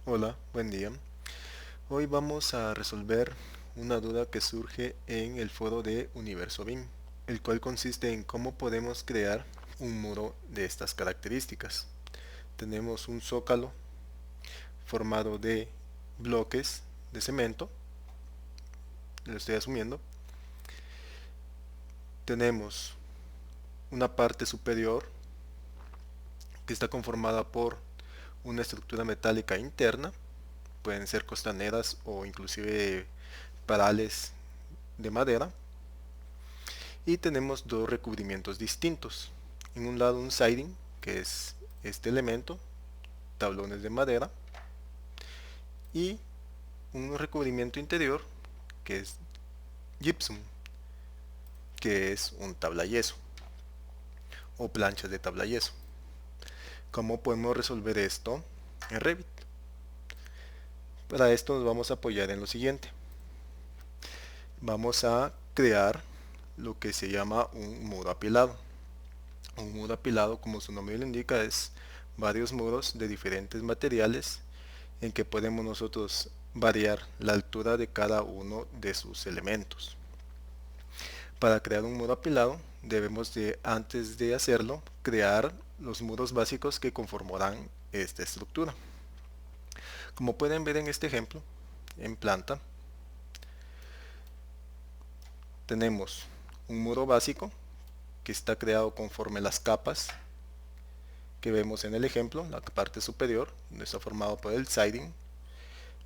Hola, buen día. Hoy vamos a resolver una duda que surge en el foro de Universo BIM, el cual consiste en cómo podemos crear un muro de estas características. Tenemos un zócalo formado de bloques de cemento, lo estoy asumiendo. Tenemos una parte superior que está conformada por una estructura metálica interna, pueden ser costaneras o inclusive parales de madera. Y tenemos dos recubrimientos distintos. En un lado un siding, que es este elemento, tablones de madera, y un recubrimiento interior, que es gypsum, que es un tablayeso o planchas de tablayeso. ¿Cómo podemos resolver esto en Revit? Para esto nos vamos a apoyar en lo siguiente. Vamos a crear lo que se llama un muro apilado. Un muro apilado, como su nombre lo indica, es varios muros de diferentes materiales en que podemos nosotros variar la altura de cada uno de sus elementos. Para crear un muro apilado debemos de, antes de hacerlo, crear los muros básicos que conformarán esta estructura. Como pueden ver en este ejemplo, en planta, tenemos un muro básico que está creado conforme las capas que vemos en el ejemplo. La parte superior está formado por el siding,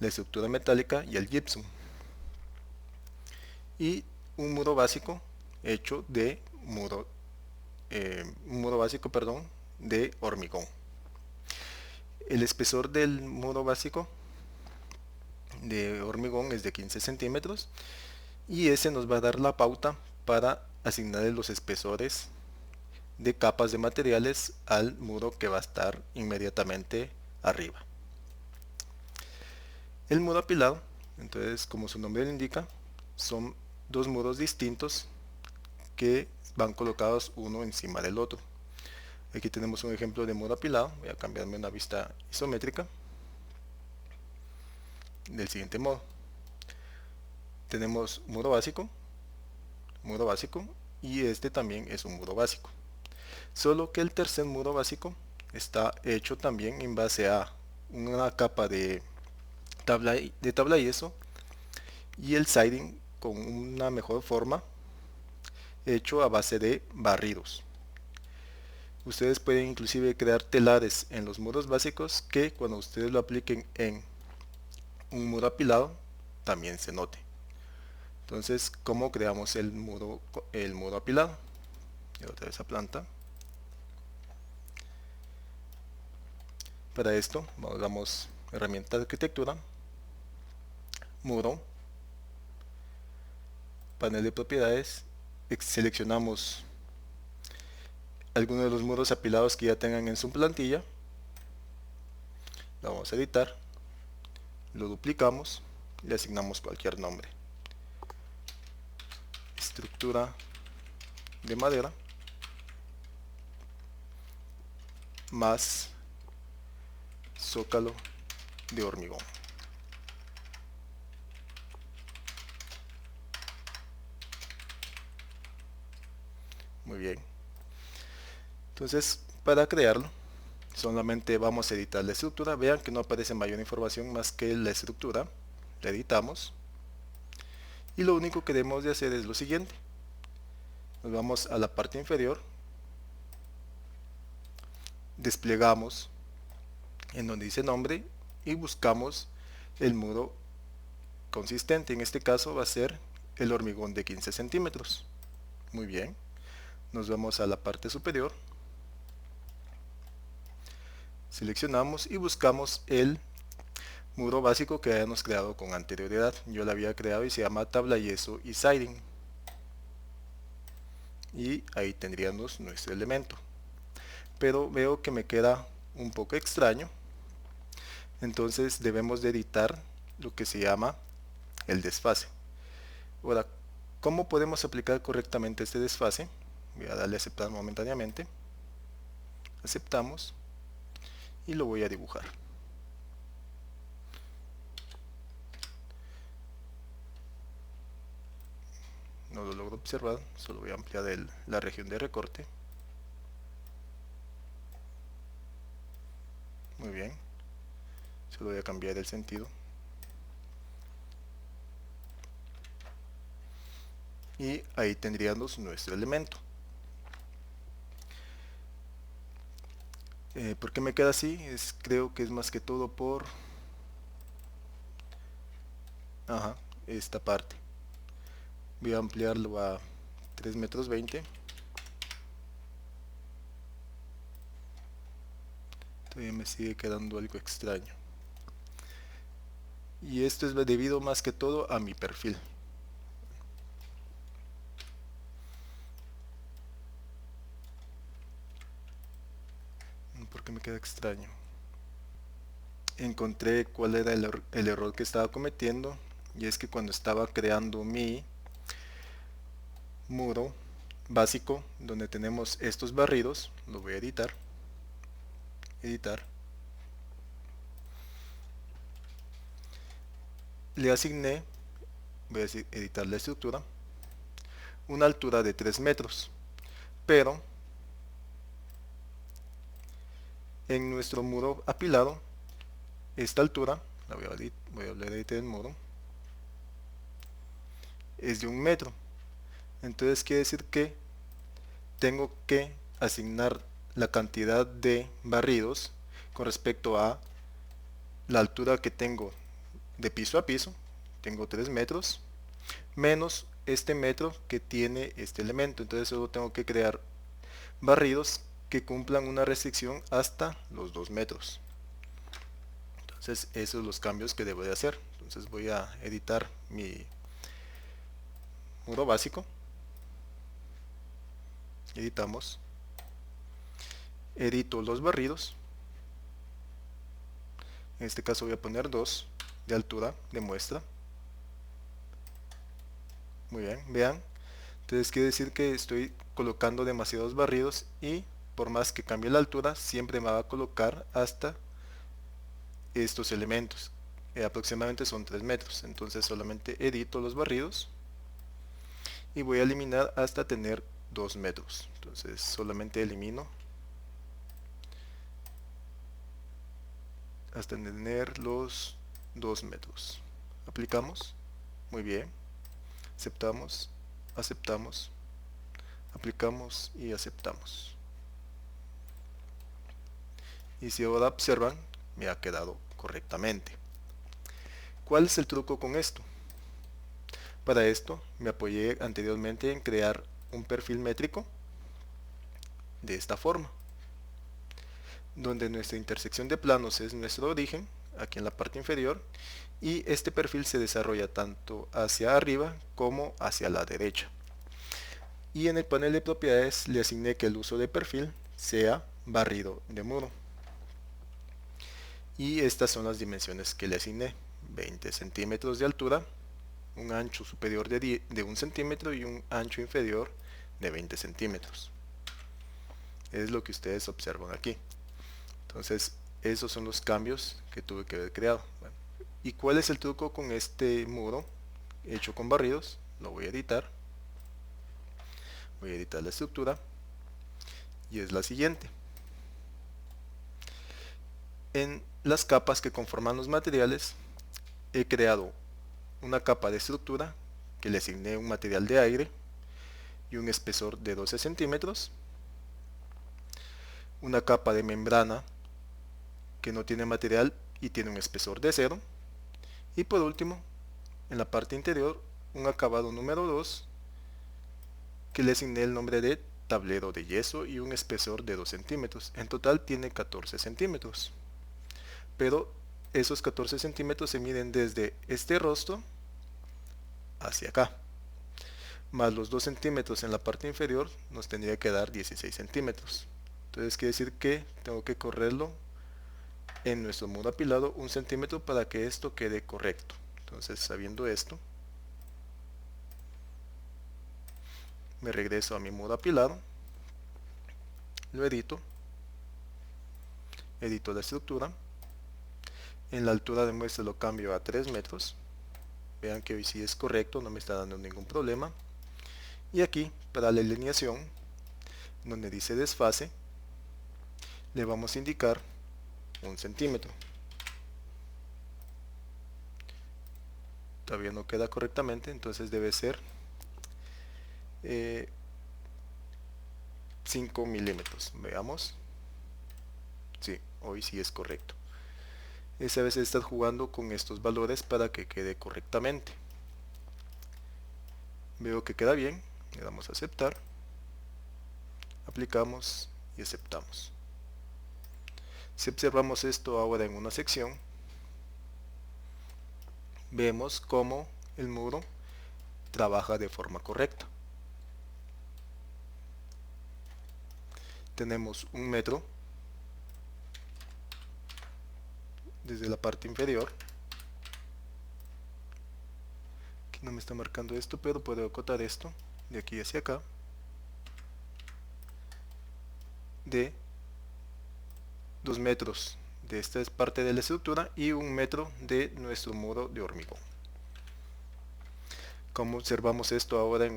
la estructura metálica y el gypsum. Y un muro básico hecho de un muro básico, perdón, de hormigón. El espesor del muro básico de hormigón es de 15 centímetros y ese nos va a dar la pauta para asignarle los espesores de capas de materiales al muro que va a estar inmediatamente arriba. El muro apilado, entonces como su nombre lo indica, son dos muros distintos que van colocados uno encima del otro. Aquí tenemos un ejemplo de muro apilado. Voy a cambiarme una vista isométrica del siguiente modo. Tenemos muro básico y este también es un muro básico. Solo que el tercer muro básico está hecho también en base a una capa de tabla yeso y el siding con una mejor forma hecho a base de barridos. Ustedes pueden inclusive crear telares en los muros básicos que cuando ustedes lo apliquen en un muro apilado también se note. Entonces, ¿cómo creamos el muro apilado? Y otra vez a planta. Para esto, damos herramienta de arquitectura, muro, panel de propiedades, seleccionamos algunos de los muros apilados que ya tengan en su plantilla, lo vamos a editar, lo duplicamos y le asignamos cualquier nombre. Estructura de madera más zócalo de hormigón. Muy bien. Entonces, para crearlo, solamente vamos a editar la estructura. Vean que no aparece mayor información más que la estructura. La editamos. Y lo único que debemos de hacer es lo siguiente. Nos vamos a la parte inferior. Desplegamos en donde dice nombre y buscamos el muro consistente. En este caso va a ser el hormigón de 15 centímetros. Muy bien. Nos vamos a la parte superior. Seleccionamos y buscamos el muro básico que hayamos creado con anterioridad. Yo lo había creado y se llama tabla yeso y siding. Y ahí tendríamos nuestro elemento. Pero veo que me queda un poco extraño. Entonces debemos de editar lo que se llama el desfase. Ahora, ¿cómo podemos aplicar correctamente este desfase? Voy a darle a aceptar momentáneamente. Aceptamos y lo voy a dibujar. observar, solo voy a ampliar la región de recorte. Muy bien, solo voy a cambiar el sentido. Y ahí tendríamos nuestro elemento. ¿Por qué me queda así? Creo que es más que todo por esta parte. Voy a ampliarlo a 3 metros 20. Todavía me sigue quedando algo extraño. Y esto es debido más que todo a mi perfil. ¿Por qué me queda extraño? Encontré cuál era el error que estaba cometiendo, y es que cuando estaba creando mi muro básico donde tenemos estos barridos, lo voy a editar, le asigné, voy a editar la estructura, una altura de 3 metros, pero en nuestro muro apilado esta altura, voy a volver a editar el muro, es de 1 metro. Entonces quiere decir que tengo que asignar la cantidad de barridos con respecto a la altura que tengo de piso a piso. Tengo 3 metros menos este metro que tiene este elemento. Entonces solo tengo que crear barridos que cumplan una restricción hasta los 2 metros. Entonces esos son los cambios que debo de hacer. Entonces voy a editar mi muro básico. Editamos, edito los barridos, en este caso voy a poner 2 de altura de muestra. Muy bien, vean, entonces quiere decir que estoy colocando demasiados barridos, y por más que cambie la altura siempre me va a colocar hasta estos elementos. Aproximadamente son 3 metros, entonces solamente edito los barridos y voy a eliminar hasta tener 2 metros. Entonces solamente elimino hasta tener los 2 metros. Aplicamos, muy bien, aceptamos, aceptamos, aplicamos y aceptamos. Y si ahora observan, me ha quedado correctamente. ¿Cuál es el truco con esto? Para esto me apoyé anteriormente en crear un perfil métrico de esta forma, donde nuestra intersección de planos es nuestro origen, aquí en la parte inferior, y este perfil se desarrolla tanto hacia arriba como hacia la derecha. Y en el panel de propiedades le asigné que el uso de perfil sea barrido de muro. Y estas son las dimensiones que le asigné: 20 centímetros de altura, un ancho superior de 1 centímetro y un ancho inferior de 20 centímetros. Es lo que ustedes observan aquí. Entonces esos son los cambios que tuve que haber creado. Bueno, ¿y cuál es el truco con este muro hecho con barridos? Lo voy a editar. Voy a editar la estructura y es la siguiente. En las capas que conforman los materiales he creado una capa de estructura que le asigné un material de aire y un espesor de 12 centímetros, una capa de membrana que no tiene material y tiene un espesor de 0, y por último en la parte interior un acabado número 2 que le asigné el nombre de tablero de yeso y un espesor de 2 centímetros. En total tiene 14 centímetros, pero esos 14 centímetros se miden desde este rostro hacia acá, más los 2 centímetros en la parte inferior nos tendría que dar 16 centímetros. Entonces quiere decir que tengo que correrlo en nuestro muro apilado 1 centímetro para que esto quede correcto. Entonces, sabiendo esto, me regreso a mi muro apilado, lo edito, edito la estructura, en la altura de muestra lo cambio a 3 metros, vean que hoy sí es correcto, no me está dando ningún problema, Y aquí, para la alineación, donde dice desfase, le vamos a indicar 1 centímetro. Todavía no queda correctamente, entonces debe ser 5 milímetros. Veamos. Sí, hoy sí es correcto. A veces estás jugando con estos valores para que quede correctamente. Veo que queda bien, le damos a aceptar, aplicamos y aceptamos. Si observamos esto ahora en una sección, vemos cómo el muro trabaja de forma correcta. Tenemos 1 metro desde la parte inferior. Aquí no me está marcando esto, pero puedo acotar esto de aquí hacia acá, de 2 metros de esta parte de la estructura y 1 metro de nuestro muro de hormigón. Como observamos esto ahora en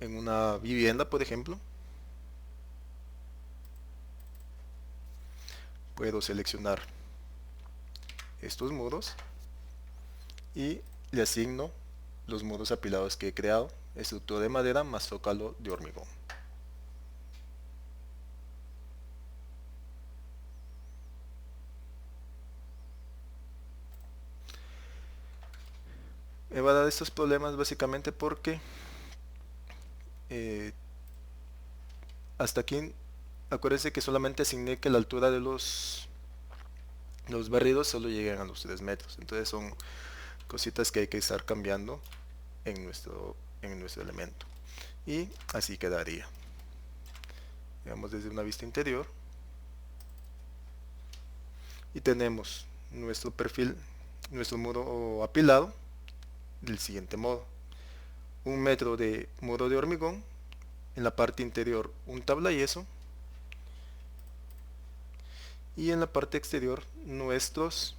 una vivienda, por ejemplo, puedo seleccionar estos muros y le asigno los muros apilados que he creado, estructura de madera más zócalo de hormigón. Me va a dar estos problemas básicamente porque hasta aquí acuérdense que solamente asigné que la altura de los barridos solo lleguen a los 3 metros, entonces son cositas que hay que estar cambiando en nuestro elemento, y así quedaría. Veamos desde una vista interior y tenemos nuestro perfil, nuestro muro apilado del siguiente modo: 1 metro de muro de hormigón, en la parte interior un tablayeso y en la parte exterior nuestros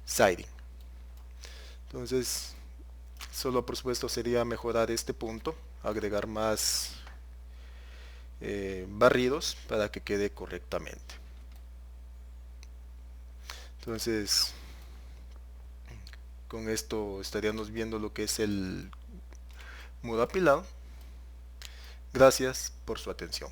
siding. Entonces solo por supuesto sería mejorar este punto, agregar más barridos para que quede correctamente. Entonces con esto estaríamos viendo lo que es el muro apilado. Gracias por su atención.